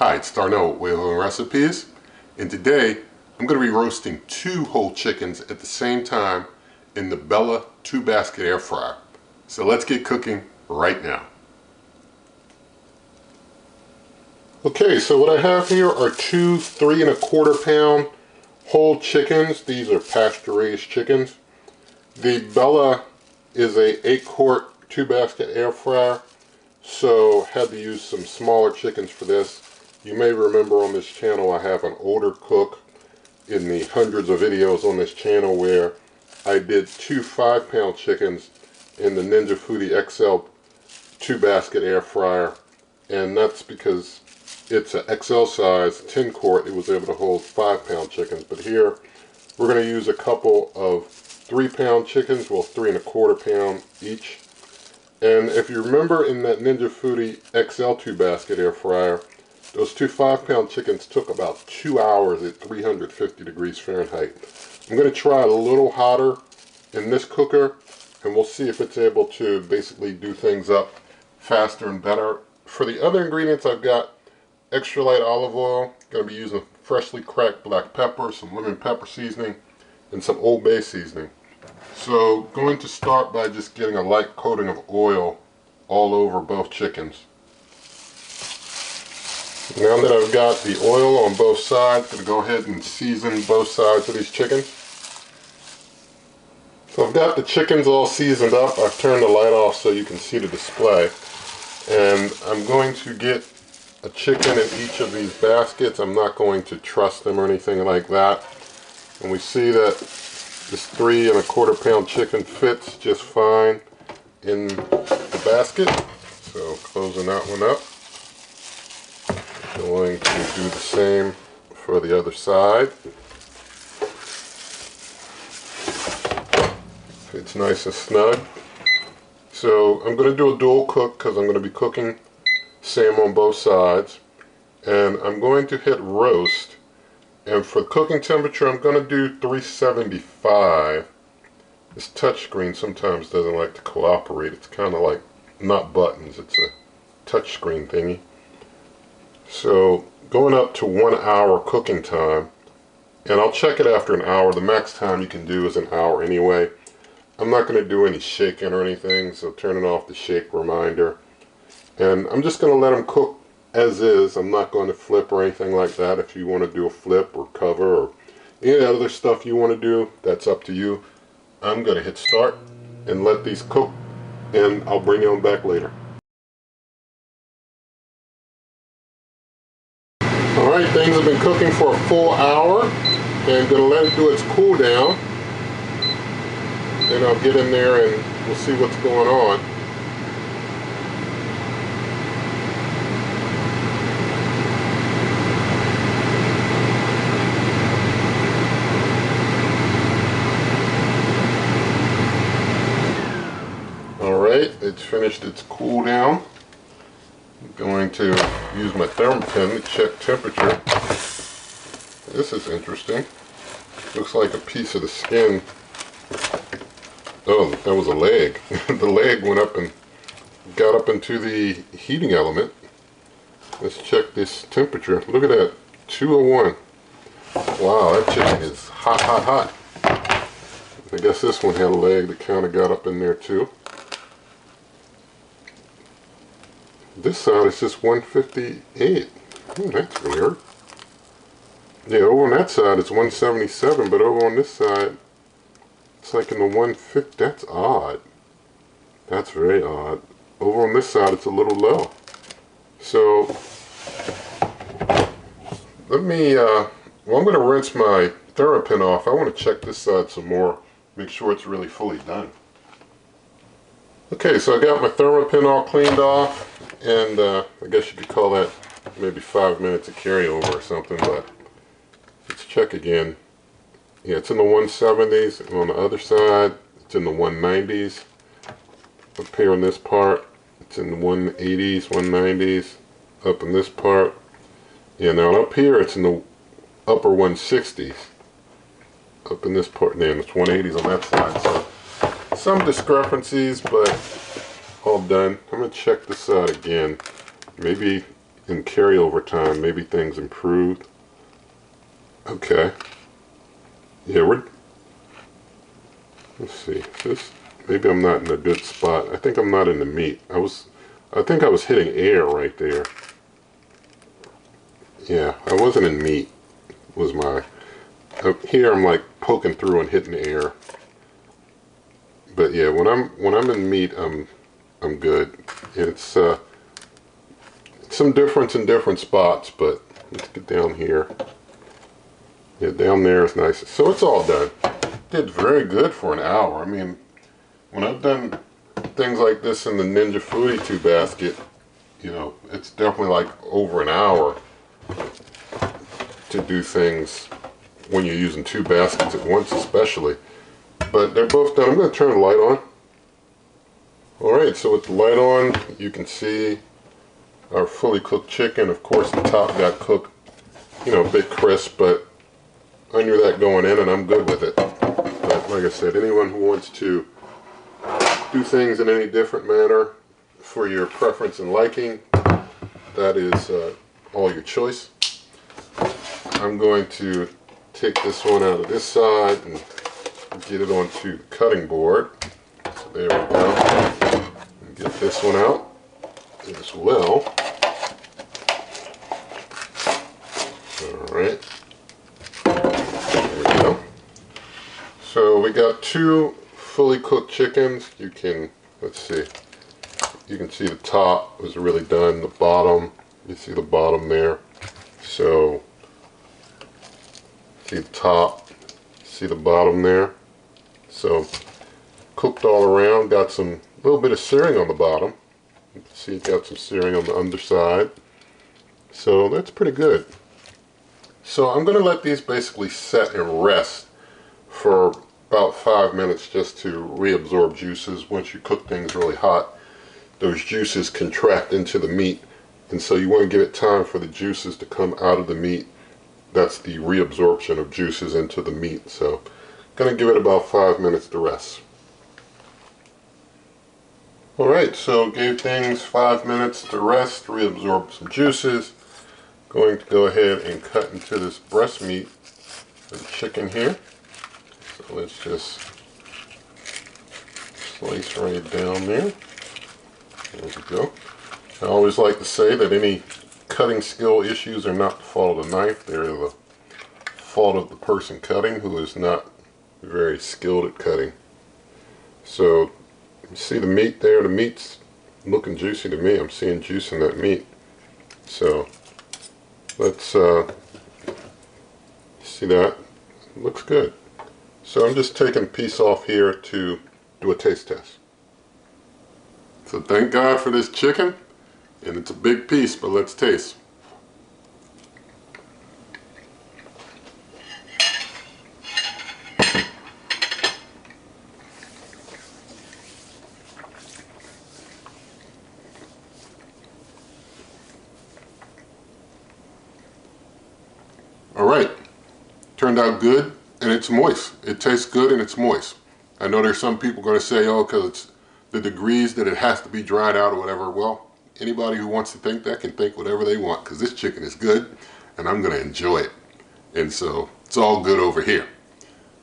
Hi, it's Darnell with Whale Recipes, and today I'm going to be roasting 2 whole chickens at the same time in the Bella 2-basket air fryer. So let's get cooking right now. Okay, so what I have here are 2 3¼ pound whole chickens. These are pasture-raised chickens. The Bella is a 8-quart 2-basket air fryer, so had to use some smaller chickens for this. You may remember on this channel I have an older cook in the hundreds of videos on this channel where I did 2 5-pound chickens in the Ninja Foodi XL 2-basket air fryer, and that's because it's an XL size 10-quart. It was able to hold 5-pound chickens, but here we're going to use a couple of 3-pound chickens, well 3¼ pound each. And if you remember in that Ninja Foodi XL 2-basket air fryer, those 2 5-pound chickens took about 2 hours at 350 degrees Fahrenheit. I'm going to try a little hotter in this cooker, and we'll see if it's able to basically do things up faster and better. For the other ingredients, I've got extra light olive oil. Going to be using freshly cracked black pepper, some lemon pepper seasoning, and some Old Bay seasoning. So going to start by just getting a light coating of oil all over both chickens. Now that I've got the oil on both sides, I'm going to go ahead and season both sides of these chickens. So I've got the chickens all seasoned up. I've turned the light off so you can see the display. And I'm going to get a chicken in each of these baskets. I'm not going to truss them or anything like that. And we see that this 3¼ pound chicken fits just fine in the basket. So closing that one up. Going to do the same for the other side. It's nice and snug. So I'm going to do a dual cook because I'm going to be cooking same on both sides. And I'm going to hit roast. And for cooking temperature, I'm going to do 375. This touchscreen sometimes doesn't like to cooperate. It's kind of like not buttons. It's a touchscreen thingy. So going up to 1 hour cooking time, and I'll check it after an hour. The max time you can do is an hour anyway. I'm not going to do any shaking or anything, so turning off the shake reminder. And I'm just going to let them cook as is. I'm not going to flip or anything like that. If you want to do a flip or cover or any other stuff you want to do, that's up to you. I'm going to hit start and let these cook, and I'll bring them back later. Alright, things have been cooking for a full hour, and I'm going to let it do its cool down. Then I'll get in there and we'll see what's going on. Alright, it's finished its cool down. I'm going to use my thermopen to check temperature. This is interesting. Looks like a piece of the skin. Oh, that was a leg. The leg went up and got up into the heating element. Let's check this temperature. Look at that, 201. Wow, that chicken is hot, hot, hot. I guess this one had a leg that kind of got up in there too. This side is just 158. Oh, that's weird. Yeah, over on that side it's 177, but over on this side it's like in the 150. That's odd. That's very odd. Over on this side it's a little low. So let me well, I'm going to rinse my thermopen off. I want to check this side some more, make sure it's really fully done. Okay, so I got my thermopen all cleaned off, and I guess you could call that maybe 5 minutes of carryover or something, but let's check again. Yeah, it's in the 170s, and on the other side, it's in the 190s. Up here on this part, it's in the 180s, 190s. Up in this part, yeah, now up here, it's in the upper 160s. Up in this part, then it's 180s on that side, so some discrepancies, but all done. I'm going to check this out again. Maybe in carryover time, maybe things improved. Okay. Yeah, let's see. Maybe I'm not in a good spot. I think I'm not in the meat. I think I was hitting air right there. Yeah, I wasn't in meat. Was my here I'm like poking through and hitting air. But yeah, when I'm in meat, I'm good. It's some difference in different spots, but let's get down here. Yeah, down there is nice. So it's all done. Did very good for an hour. I mean, when I've done things like this in the Ninja Foodie 2 basket, you know, it's definitely like over an hour to do things when you're using 2 baskets at once, especially. But they're both done. I'm going to turn the light on. Alright, so with the light on, you can see our fully cooked chicken. Of course, the top got cooked, you know, a bit crisp, but I knew that going in, and I'm good with it. But like I said, anyone who wants to do things in any different manner for your preference and liking, that is all your choice. I'm going to take this one out of this side and get it onto the cutting board. So there we go. And get this one out as well. Alright. There we go. So we got 2 fully cooked chickens. You can, let's see, you can see the top was really done, the bottom, you see the bottom there. So, see the top, see the bottom there. So, cooked all around, got some little bit of searing on the bottom. You can see it got some searing on the underside. So that's pretty good. So I'm going to let these basically set and rest for about 5 minutes just to reabsorb juices. Once you cook things really hot, those juices contract into the meat, and so you want to give it time for the juices to come out of the meat. That's the reabsorption of juices into the meat. So going to give it about 5 minutes to rest. Alright, so gave things 5 minutes to rest, reabsorb some juices. Going to go ahead and cut into this breast meat of the chicken here. So let's just slice right down there. There we go. I always like to say that any cutting skill issues are not the fault of the knife, they're the fault of the person cutting who is not very skilled at cutting. So you see the meat there, the meat's looking juicy to me. I'm seeing juice in that meat. So let's see that. It looks good. So I'm just taking a piece off here to do a taste test. So thank God for this chicken, and it's a big piece, but let's taste. Alright, turned out good, and it's moist. It tastes good and it's moist. I know there's some people going to say, oh, because it's the degrees that it has to be dried out or whatever. Well, anybody who wants to think that can think whatever they want, because this chicken is good and I'm going to enjoy it. And so it's all good over here.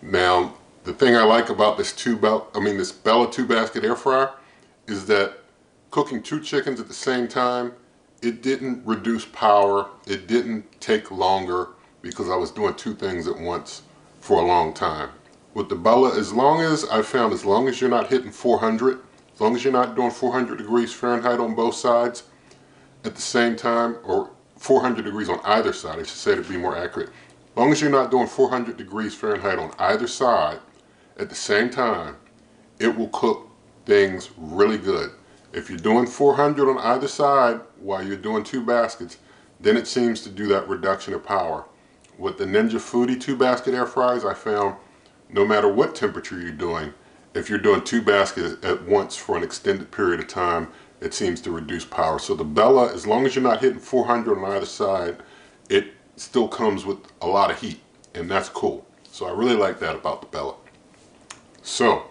Now, the thing I like about this this Bella 2 basket air fryer is that cooking 2 chickens at the same time, it didn't reduce power, it didn't take longer, because I was doing 2 things at once for a long time. With the Bella, as long as you're not hitting 400, as long as you're not doing 400 degrees Fahrenheit on both sides at the same time, or 400 degrees on either side, I should say to be more accurate. As long as you're not doing 400 degrees Fahrenheit on either side at the same time, it will cook things really good. If you're doing 400 on either side while you're doing 2 baskets, then it seems to do that reduction of power. With the Ninja Foodie 2 basket air fryers, I found no matter what temperature you're doing, if you're doing 2 baskets at once for an extended period of time, it seems to reduce power. So the Bella, as long as you're not hitting 400 on either side, it still comes with a lot of heat, and that's cool. So I really like that about the Bella. So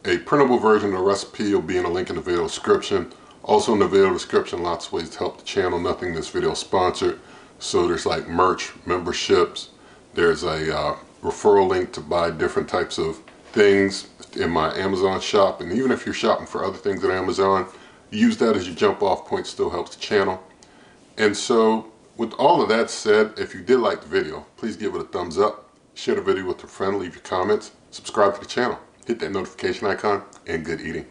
a printable version of the recipe will be in a link in the video description. Also in the video description, lots of ways to help the channel. Nothing in this video is sponsored. So there's like merch, memberships. There's a referral link to buy different types of things in my Amazon shop. And even if you're shopping for other things at Amazon, use that as your jump off point. Still helps the channel. And so with all of that said, if you did like the video, please give it a thumbs up. Share the video with a friend, leave your comments, subscribe to the channel, hit that notification icon, and good eating.